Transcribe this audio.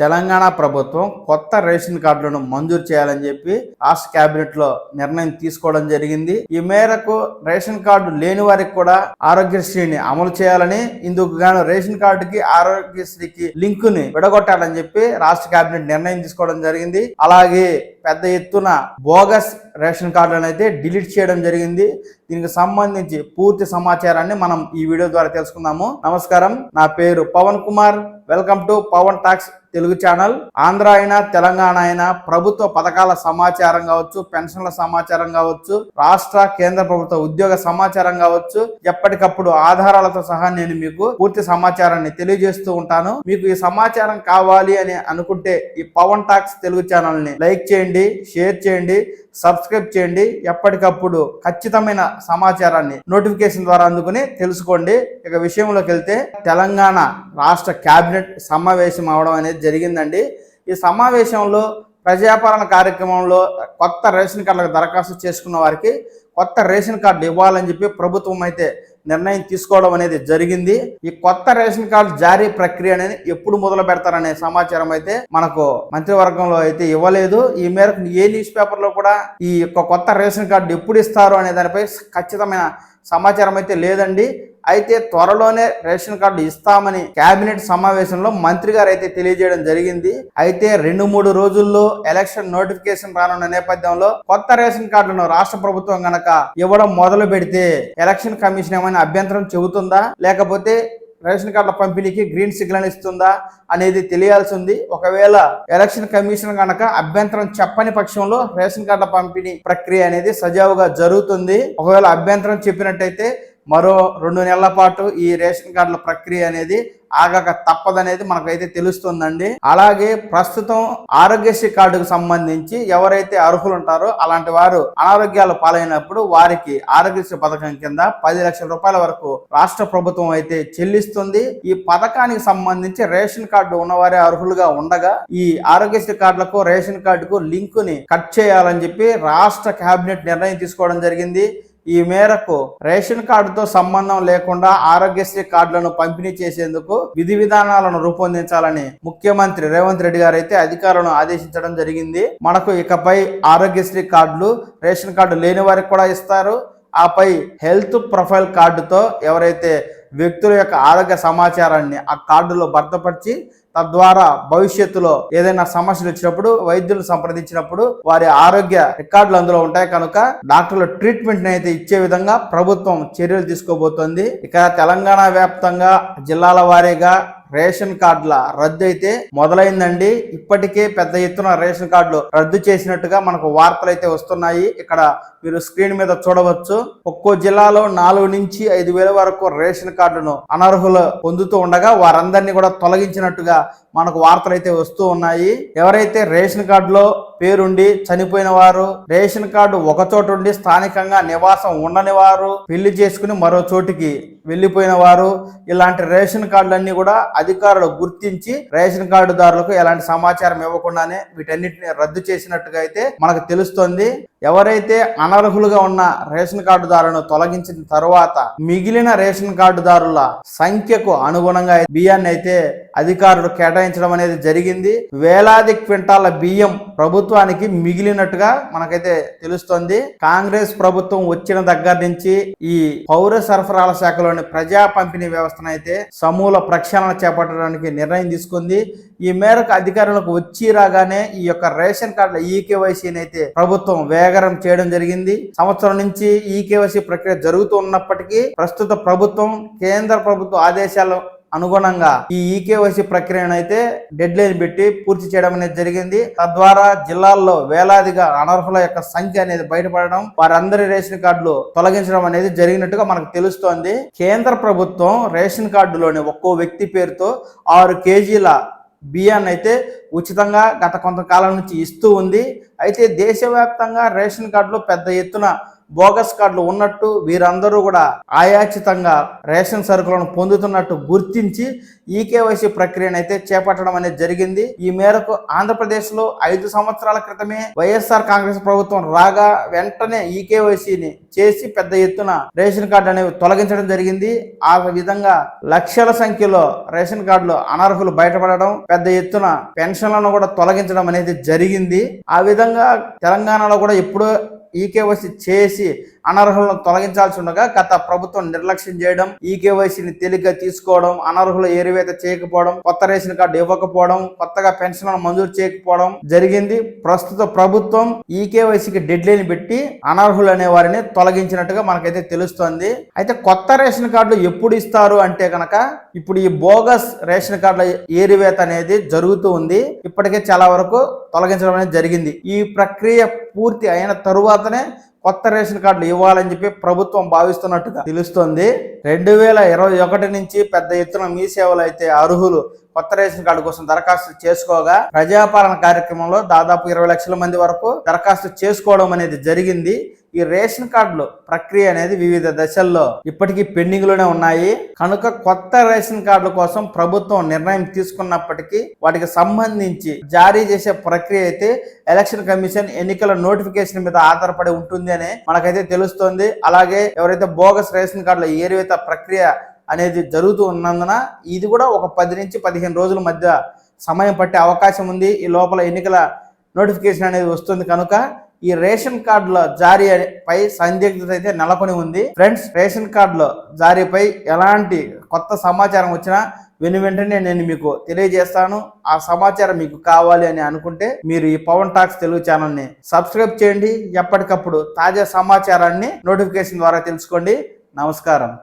తెలంగాణ ప్రభుత్వం కొత్త రేషన్ కార్డులను మంజూరు చేయాలని చెప్పి రాష్ట్ర కేబినెట్ లో నిర్ణయం తీసుకోవడం జరిగింది. ఈ మేరకు రేషన్ కార్డు లేని వారికి కూడా ఆరోగ్యశ్రీని అమలు చేయాలని, ఇందుకు గాను రేషన్ కార్డుకి ఆరోగ్యశ్రీకి లింక్ ని విడగొట్టాలని చెప్పి రాష్ట్ర కేబినెట్ నిర్ణయం తీసుకోవడం జరిగింది. అలాగే పెద్ద ఎత్తున బోగస్ రేషన్ కార్డులను అయితే డిలీట్ చేయడం జరిగింది. దీనికి సంబంధించి పూర్తి సమాచారాన్ని మనం ఈ వీడియో ద్వారా తెలుసుకుందాము. నమస్కారం, నా పేరు Pavan Kumar. Welcome to Pavan talks Telugu channel. Andhra అయినా తెలంగాణ అయినా ప్రభుత్వ పథకాల సమాచారం కావచ్చు, పెన్షన్ల సమాచారం కావచ్చు, రాష్ట్ర కేంద్ర ప్రభుత్వ ఉద్యోగ సమాచారం కావచ్చు, ఎప్పటికప్పుడు ఆధారాలతో సహా నేను మీకు పూర్తి సమాచారాన్ని తెలియజేస్తూ ఉంటాను. మీకు ఈ సమాచారం కావాలి అని అనుకుంటే ఈ పవన్ టాక్స్ తెలుగు ఛానల్ ని లైక్ చేయండి, షేర్ చేయండి, సబ్స్క్రైబ్ చేయండి. ఎప్పటికప్పుడు ఖచ్చితమైన సమాచారాన్ని నోటిఫికేషన్ ద్వారా అందుకుని తెలుసుకోండి. ఇక విషయంలోకి వెళ్తే, తెలంగాణ రాష్ట్ర కేబినెట్ సమావేశం అవడం అనేది జరిగిందండి. ఈ సమావేశంలో ప్రజాపాలన కార్యక్రమంలో కొత్త రేషన్ కార్డులకు దరఖాస్తు చేసుకున్న వారికి కొత్త రేషన్ కార్డు ఇవ్వాలని చెప్పి ప్రభుత్వం అయితే నిర్ణయం తీసుకోవడం అనేది జరిగింది. ఈ కొత్త రేషన్ కార్డు జారీ ప్రక్రియ అనేది ఎప్పుడు మొదలు పెడతారనే సమాచారం అయితే మనకు మంత్రివర్గంలో అయితే ఇవ్వలేదు. ఈ మేరకు ఏ న్యూస్ పేపర్ లో కూడా ఈ యొక్క కొత్త రేషన్ కార్డు ఎప్పుడు ఇస్తారు అనే దానిపై ఖచ్చితమైన సమాచారం అయితే లేదండి. అయితే త్వరలోనే రేషన్ కార్డు ఇస్తామని కేబినెట్ సమావేశంలో మంత్రి గారు అయితే తెలియజేయడం జరిగింది. అయితే 2-3 రోజుల్లో ఎలక్షన్ నోటిఫికేషన్ రానున్న నేపథ్యంలో కొత్త రేషన్ కార్డులను రాష్ట్ర ప్రభుత్వం గనక ఇవ్వడం మొదలు పెడితే ఎలక్షన్ కమిషన్ ఏమైనా అభ్యంతరం చెబుతుందా, లేకపోతే రేషన్ కార్డుల పంపిణీకి గ్రీన్ సిగ్నల్ ఇస్తుందా అనేది తెలియాల్సి ఉంది. ఒకవేళ ఎలక్షన్ కమిషన్ కనుక అభ్యంతరం చెప్పని పక్షంలో రేషన్ కార్డుల పంపిణీ ప్రక్రియ అనేది సజావుగా జరుగుతుంది. ఒకవేళ అభ్యంతరం చెప్పినట్టయితే మరో 2 నెలల పాటు ఈ రేషన్ కార్డుల ప్రక్రియ అనేది ఆగక తప్పదనేది మనకైతే తెలుస్తుందండి. అలాగే ప్రస్తుతం ఆరోగ్యశ్రీ కార్డుకు సంబంధించి ఎవరైతే అర్హులు ఉంటారో అలాంటి వారు అనారోగ్యాలు పాలైనప్పుడు వారికి ఆరోగ్యశ్రీ పథకం కింద 10 లక్షల రూపాయల వరకు రాష్ట్ర ప్రభుత్వం అయితే చెల్లిస్తుంది. ఈ పథకానికి సంబంధించి రేషన్ కార్డు ఉన్నవారే అర్హులుగా ఉండగా ఈ ఆరోగ్యశ్రీ కార్డులకు రేషన్ కార్డుకు లింక్ ని కట్ చేయాలని చెప్పి రాష్ట్ర కేబినెట్ నిర్ణయం తీసుకోవడం జరిగింది. ఈ మేరకు రేషన్ కార్డుతో సంబంధం లేకుండా ఆరోగ్యశ్రీ కార్డులను పంపిణీ చేసేందుకు విధి విధానాలను రూపొందించాలని ముఖ్యమంత్రి రేవంత్ రెడ్డి గారు అయితే అధికారులను ఆదేశించడం జరిగింది. మనకు ఇకపై ఆరోగ్యశ్రీ కార్డులు రేషన్ కార్డు లేని వారికి కూడా ఇస్తారు. ఆపై హెల్త్ ప్రొఫైల్ కార్డుతో ఎవరైతే వ్యక్తుల యొక్క ఆరోగ్య సమాచారాన్ని ఆ కార్డులో భద్రపరిచి తద్వారా భవిష్యత్తులో ఏదైనా సమస్యలు వచ్చినప్పుడు వైద్యులు సంప్రదించినప్పుడు వారి ఆరోగ్య రికార్డులు అందులో ఉంటాయి కనుక డాక్టర్లు ట్రీట్మెంట్ అయితే ఇచ్చే విధంగా ప్రభుత్వం చర్యలు తీసుకోబోతోంది. ఇక తెలంగాణ వ్యాప్తంగా జిల్లాల వారీగా రేషన్ కార్డుల రద్దు అయితే మొదలైందండి. ఇప్పటికే పెద్ద ఎత్తున రేషన్ కార్డులు రద్దు చేసినట్టుగా మనకు వార్తలు అయితే వస్తున్నాయి. ఇక్కడ మీరు స్క్రీన్ మీద చూడవచ్చు. ఒక్కో జిల్లాలో 4 నుంచి 5 వేల వరకు రేషన్ కార్డును అనర్హులు పొందుతూ ఉండగా వారందరినీ కూడా తొలగించినట్టుగా మనకు వార్తలు అయితే వస్తూ ఉన్నాయి. ఎవరైతే రేషన్ కార్డులో పేరుండి చనిపోయిన వారు, రేషన్ కార్డు ఒక చోటు ఉండి స్థానికంగా నివాసం ఉండని వారు, పెళ్లి చేసుకుని మరో చోటికి వెళ్లిపోయిన వారు, ఇలాంటి రేషన్ కార్డులన్నీ కూడా అధికారులు గుర్తించి రేషన్ కార్డుదారులకు ఎలాంటి సమాచారం ఇవ్వకుండానే వీటన్నిటిని రద్దు చేసినట్టుగా అయితే మనకు తెలుస్తోంది. ఎవరైతే అనర్హులుగా ఉన్న రేషన్ కార్డుదారులను తొలగించిన తరువాత మిగిలిన రేషన్ కార్డుదారుల సంఖ్యకు అనుగుణంగా బియ్యాన్ని అయితే అధికారులు కేటాయించడం అనేది జరిగింది. వేలాది క్వింటాల బియ్యం ప్రభుత్వానికి మిగిలినట్టుగా మనకైతే తెలుస్తోంది. కాంగ్రెస్ ప్రభుత్వం వచ్చిన దగ్గర నుంచి ఈ పౌర సరఫరాల శాఖలోని ప్రజా పంపిణీ వ్యవస్థను అయితే సమూల ప్రక్షాళన చేపట్టడానికి నిర్ణయం తీసుకుంది. ఈ మేరకు అధికారులకు వచ్చి రాగానే ఈ యొక్క రేషన్ కార్డుల ఈకేవైసీని అయితే ప్రభుత్వం వేగరం చేయడం జరిగింది. సంవత్సరం నుంచి ఈకేవైసీ ప్రక్రియ జరుగుతూ ఉన్నప్పటికీ ప్రస్తుత ప్రభుత్వం కేంద్ర ప్రభుత్వ ఆదేశాలు అనుగుణంగా ఈ ఈకేవైసీ ప్రక్రియను అయితే డెడ్ లైన్ పెట్టి పూర్తి చేయడం అనేది జరిగింది. తద్వారా జిల్లాల్లో వేలాదిగా అనర్హుల యొక్క సంఖ్య అనేది బయటపడడం, వారందరి రేషన్ కార్డులు తొలగించడం అనేది జరిగినట్టుగా మనకు తెలుస్తోంది. కేంద్ర ప్రభుత్వం రేషన్ కార్డులోని ఒక్కో వ్యక్తి పేరుతో 6 కేజీల బియ్యాన్ని అయితే ఉచితంగా గత కొంతకాలం నుంచి ఇస్తూ ఉంది. అయితే దేశవ్యాప్తంగా రేషన్ కార్డులు పెద్ద ఎత్తున బోగస్ కార్డులు ఉన్నట్టు వీరందరూ కూడా ఆయాచితంగా రేషన్ సరుకులను పొందుతున్నట్టు గుర్తించి ఈకేవైసీ ప్రక్రియను అయితే చేపట్టడం అనేది జరిగింది. ఈ మేరకు ఆంధ్రప్రదేశ్ లో 5 సంవత్సరాల క్రితమే వైఎస్ఆర్ కాంగ్రెస్ ప్రభుత్వం రాగా వెంటనే ఈకేవైసీని చేసి పెద్ద ఎత్తున రేషన్ కార్డు అనేవి తొలగించడం జరిగింది. ఆ విధంగా లక్షల సంఖ్యలో రేషన్ కార్డులు అనర్హులు బయటపడడం, పెద్ద ఎత్తున పెన్షన్లను కూడా తొలగించడం అనేది జరిగింది. ఆ విధంగా తెలంగాణలో కూడా ఎప్పుడో ఈకేవైసీ చేసి అనర్హులను తొలగించాల్సి ఉండగా గత ప్రభుత్వం నిర్లక్ష్యం చేయడం, ఈకేవైసీని తేలిగ్గా తీసుకోవడం, అనర్హులు ఏరివేత చేయకపోవడం, కొత్త రేషన్ కార్డు ఇవ్వకపోవడం, కొత్తగా పెన్షన్లను మంజూరు చేయకపోవడం జరిగింది. ప్రస్తుత ప్రభుత్వం ఈకేవైసీకి డెడ్ లైన్ పెట్టి అనర్హులు అనే వారిని తొలగించినట్టుగా మనకైతే తెలుస్తోంది. అయితే కొత్త రేషన్ కార్డులు ఎప్పుడు ఇస్తారు అంటే కనుక ఇప్పుడు ఈ బోగస్ రేషన్ కార్డుల ఏరివేత అనేది జరుగుతూ ఉంది. ఇప్పటికే చాలా వరకు తొలగించడం అనేది జరిగింది. ఈ ప్రక్రియ పూర్తి అయిన తరువాతనే కొత్త రేషన్ కార్డులు ఇవ్వాలని చెప్పి ప్రభుత్వం భావిస్తున్నట్టుగా తెలుస్తోంది. 2021 నుంచి పెద్ద ఎత్తున మీ సేవలు అయితే అర్హులు కొత్త రేషన్ కార్డు కోసం దరఖాస్తు చేసుకోగా ప్రజాపాలన కార్యక్రమంలో దాదాపు 20 లక్షల మంది వరకు దరఖాస్తు చేసుకోవడం అనేది జరిగింది. ఈ రేషన్ కార్డులు ప్రక్రియ అనేది వివిధ దశల్లో ఇప్పటికీ పెండింగ్ లోనే ఉన్నాయి. కనుక కొత్త రేషన్ కార్డుల కోసం ప్రభుత్వం నిర్ణయం తీసుకున్నప్పటికీ వాటికి సంబంధించి జారీ చేసే ప్రక్రియ అయితే ఎలక్షన్ కమిషన్ ఎన్నికల నోటిఫికేషన్ మీద ఆధారపడి ఉంటుంది అని మనకైతే తెలుస్తోంది. అలాగే ఎవరైతే బోగస్ రేషన్ కార్డుల ఏరివేత ప్రక్రియ అనేది జరుగుతూ ఉన్నందున ఇది కూడా ఒక 10 నుంచి 15 రోజుల మధ్య సమయం పట్టే అవకాశం ఉంది. ఈ లోపల ఎన్నికల నోటిఫికేషన్ అనేది వస్తుంది. కనుక ఈ రేషన్ కార్డుల జారీ పై సందిగ్ధత అయితే నెలకొని ఉంది. ఫ్రెండ్స్, రేషన్ కార్డుల జారీపై ఎలాంటి కొత్త సమాచారం వచ్చినా వెంటనే నేను మీకు తెలియజేస్తాను. ఆ సమాచారం మీకు కావాలి అని అనుకుంటే మీరు ఈ పవన్ టాక్స్ తెలుగు ఛానల్ని సబ్స్క్రైబ్ చేయండి. ఎప్పటికప్పుడు తాజా సమాచారాన్ని నోటిఫికేషన్ ద్వారా తెలుసుకోండి. నమస్కారం.